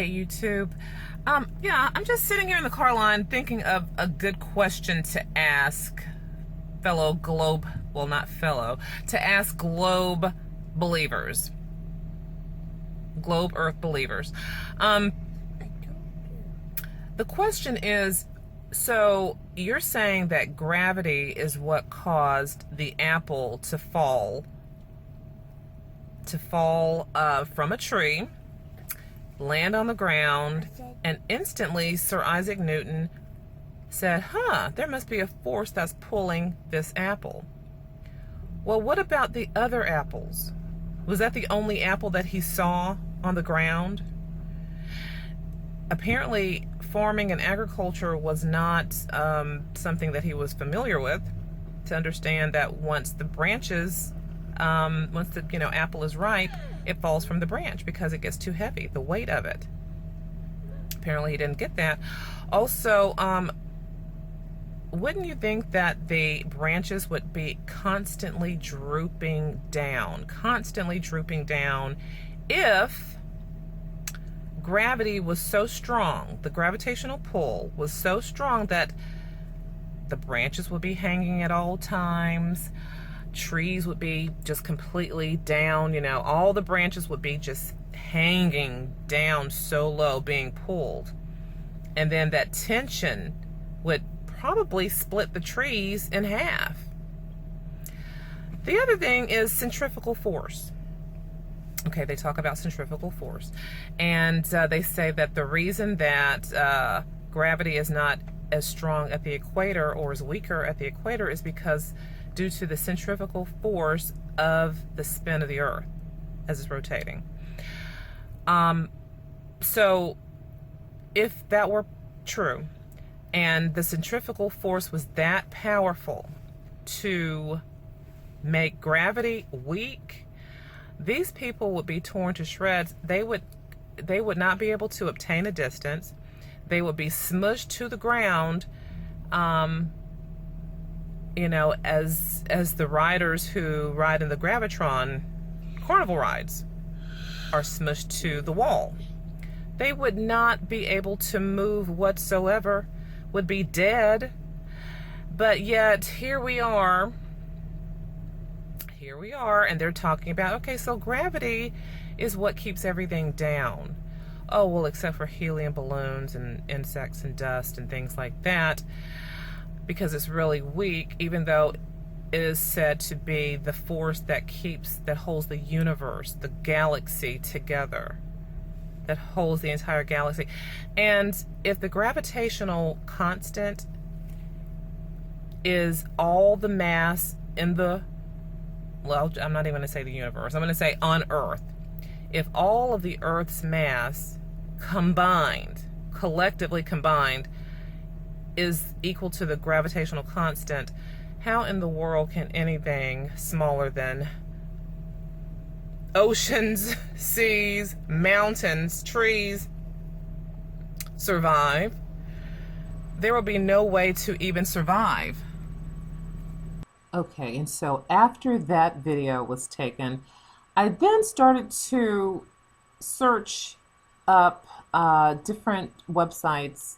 Hey YouTube. Yeah, I'm just sitting here in the car line thinking of a good question to ask fellow globe, well, not fellow, to ask globe believers, globe earth believers. The question is, so you're saying that gravity is what caused the apple to fall from a tree, land on the ground, and instantly Sir Isaac Newton said, there must be a force that's pulling this apple. Well, what about the other apples? Was that the only apple that he saw on the ground? Apparently, farming and agriculture was not something that he was familiar with, to understand that once the branches, once the apple is ripe, it falls from the branch because it gets too heavy, the weight of it. Apparently he didn't get that. Also, wouldn't you think that the branches would be constantly drooping down if gravity was so strong, the gravitational pull was so strong that the branches would be hanging at all times, trees would be just completely down, all the branches would be just hanging down so low, being pulled. And then that tension would probably split the trees in half. The other thing is centrifugal force. Okay, they talk about centrifugal force. And they say that the reason that gravity is not as strong at the equator or is weaker at the equator is because due to the centrifugal force of the spin of the earth as it's rotating. So if that were true and the centrifugal force was that powerful to make gravity weak, these people would be torn to shreds. They would not be able to obtain a distance. They would be smushed to the ground, as the riders who ride in the Gravitron carnival rides are smushed to the wall. They would not be able to move whatsoever, would be dead. But yet here we are, and they're talking about, okay, so gravity is what keeps everything down. Oh, well, except for helium balloons and insects and dust and things like that, because it's really weak, even though it is said to be the force that holds the universe, the galaxy together, that holds the entire galaxy. And if the gravitational constant is all the mass in the, well, I'm not even going to say the universe, I'm going to say on Earth. If all of the Earth's mass collectively combined, is equal to the gravitational constant, how in the world can anything smaller than oceans, seas, mountains, trees survive? There will be no way to even survive. Okay, and so after that video was taken, I then started to search up different websites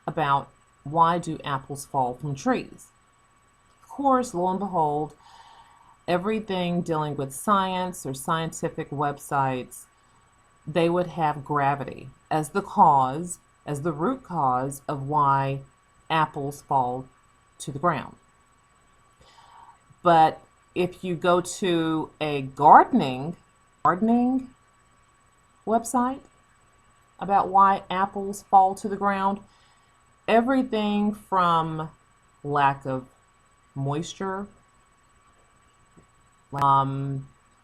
about why do apples fall from trees. Of course, lo and behold, everything dealing with science or scientific websites, they would have gravity as the cause, as the root cause of why apples fall to the ground. But if you go to a gardening website about why apples fall to the ground, everything from lack of moisture,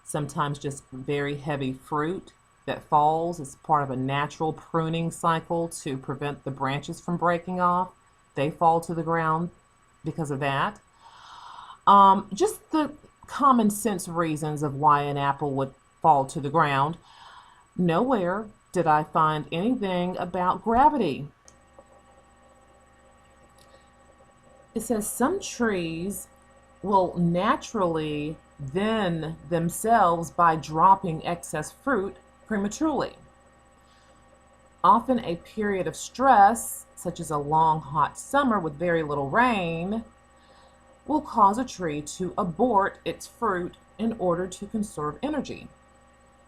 sometimes just very heavy fruit that falls as part of a natural pruning cycle to prevent the branches from breaking off. They fall to the ground because of that. Just the common sense reasons of why an apple would fall to the ground. Nowhere did I find anything about gravity. It says some trees will naturally thin themselves by dropping excess fruit prematurely. Often a period of stress, such as a long hot summer with very little rain, will cause a tree to abort its fruit in order to conserve energy.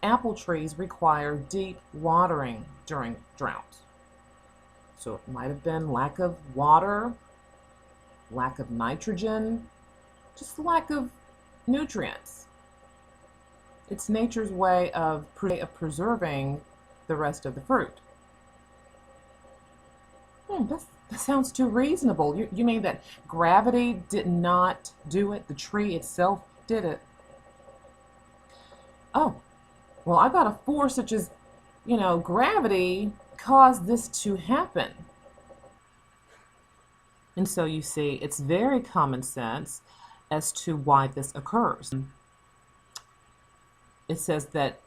Apple trees require deep watering during drought. So it might have been lack of water, lack of nitrogen, just lack of nutrients. It's nature's way of preserving the rest of the fruit. That sounds too reasonable. You mean that gravity did not do it? The tree itself did it? Oh, well, I got a force such as, gravity caused this to happen. And so you see, it's very common sense as to why this occurs. It says that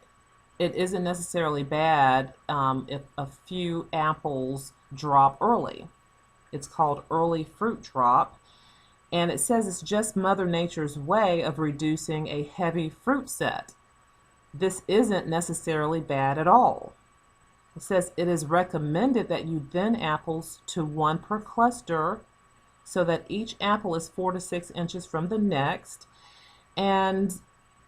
it isn't necessarily bad if a few apples drop early. It's called early fruit drop. And it says it's just Mother Nature's way of reducing a heavy fruit set. This isn't necessarily bad at all. It says it is recommended that you thin apples to 1 per cluster so that each apple is 4 to 6 inches from the next. And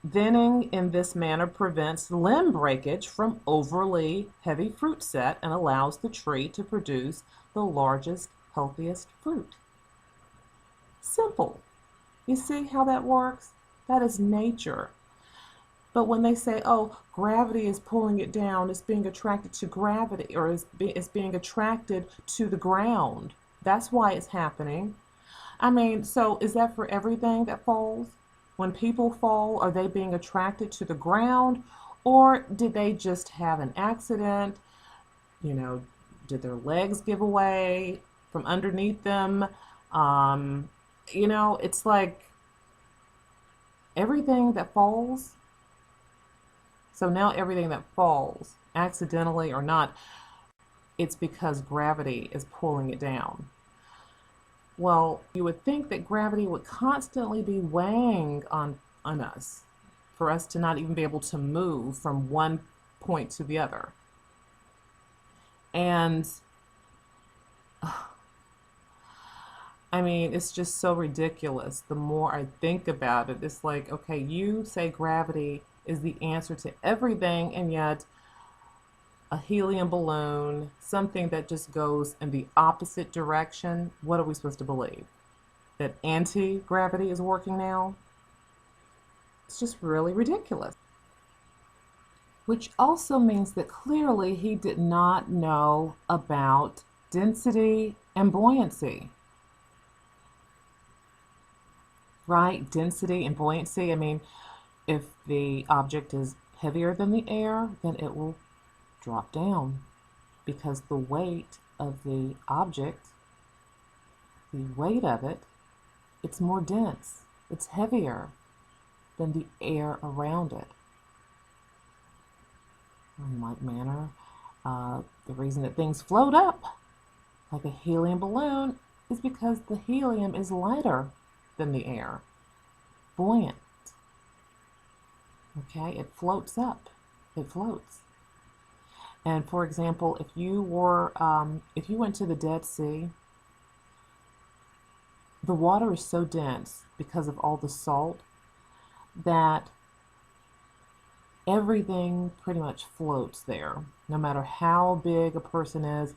thinning in this manner prevents limb breakage from overly heavy fruit set and allows the tree to produce the largest, healthiest fruit. Simple. You see how that works? That is nature. But when they say, oh, gravity is pulling it down, it's being attracted to gravity, or it's being attracted to the ground, that's why it's happening. I mean, so is that for everything that falls? When people fall, are they being attracted to the ground, or did they just have an accident? Did their legs give away from underneath them? It's like everything that falls. So now everything that falls, accidentally or not, it's because gravity is pulling it down. Well, you would think that gravity would constantly be weighing on us for us to not even be able to move from one point to the other. And I mean, it's just so ridiculous. The more I think about it, it's like, okay, you say gravity is the answer to everything, and yet a helium balloon, something that just goes in the opposite direction, what are we supposed to believe? That anti-gravity is working now? It's just really ridiculous. Which also means that clearly he did not know about density and buoyancy. Right? Density and buoyancy. I mean, if the object is heavier than the air, then it will drop down because the weight of the object, the weight of it, it's more dense. It's heavier than the air around it. In like manner, the reason that things float up like a helium balloon is because the helium is lighter than the air, buoyant. Okay, it floats up. It floats. And for example, if you went to the Dead Sea, the water is so dense because of all the salt that everything pretty much floats there. No matter how big a person is,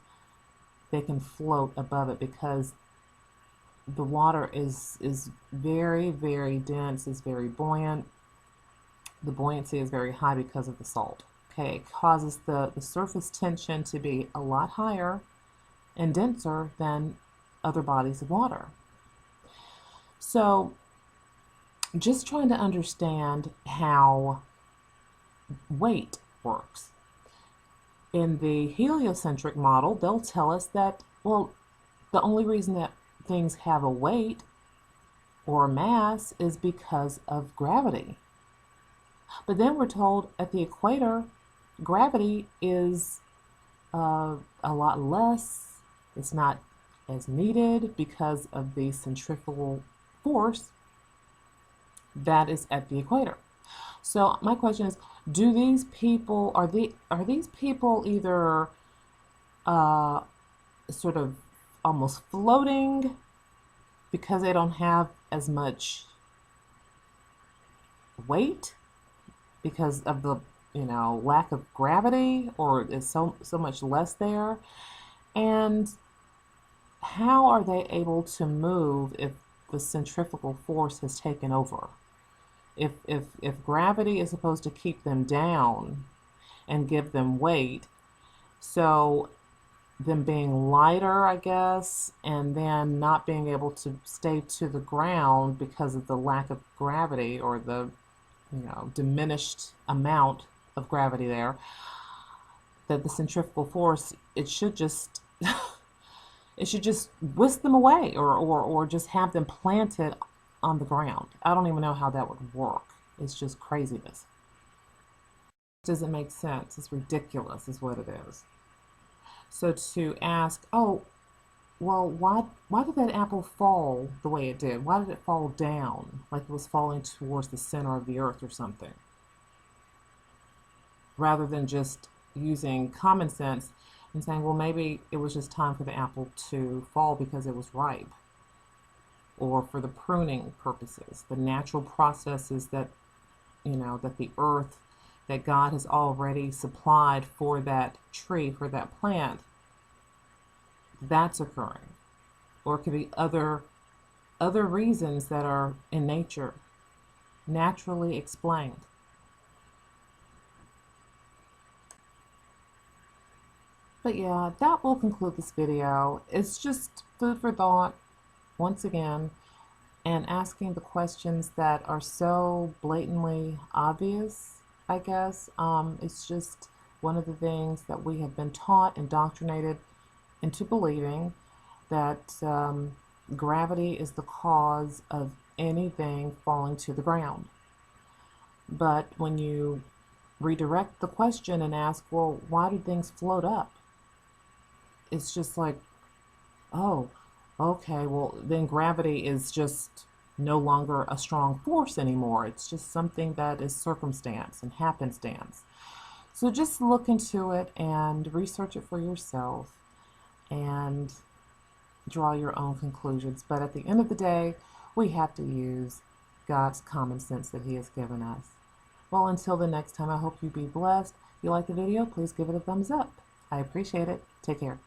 they can float above it because the water is very, very dense, is very buoyant. The buoyancy is very high because of the salt. Okay, it causes the surface tension to be a lot higher and denser than other bodies of water. So just trying to understand how weight works. In the heliocentric model, they'll tell us that, well, the only reason that things have a weight or a mass is because of gravity. But then we're told at the equator, gravity is a lot less. It's not as needed because of the centrifugal force that is at the equator. So my question is, do these people, are these people either uh, sort of almost floating because they don't have as much weight because of the lack of gravity, or is so much less there. And how are they able to move if the centrifugal force has taken over? If gravity is supposed to keep them down and give them weight, so them being lighter, I guess, and then not being able to stay to the ground because of the lack of gravity, or the diminished amount of gravity there, that the centrifugal force, it should just it should just whisk them away, or just have them planted on the ground. I don't even know how that would work. It's just craziness. It doesn't make sense. It's ridiculous is what it is. So to ask, oh, well, why did that apple fall the way it did? Why did it fall down like it was falling towards the center of the earth or something? Rather than just using common sense and saying, well, maybe it was just time for the apple to fall because it was ripe, or for the pruning purposes, the natural processes that, that the earth, that God has already supplied for that tree, for that plant, that's occurring. Or it could be other reasons that are in nature, naturally explained. But yeah, that will conclude this video. It's just food for thought, once again, and asking the questions that are so blatantly obvious, I guess. It's just one of the things that we have been taught, indoctrinated into believing, that gravity is the cause of anything falling to the ground. But when you redirect the question and ask, well, why do things float up? It's just like, oh, okay, well, then gravity is just no longer a strong force anymore. It's just something that is circumstance and happenstance. So just look into it and research it for yourself and draw your own conclusions. But at the end of the day, we have to use God's common sense that He has given us. Well, until the next time, I hope you be blessed. If you like the video, please give it a thumbs up. I appreciate it. Take care.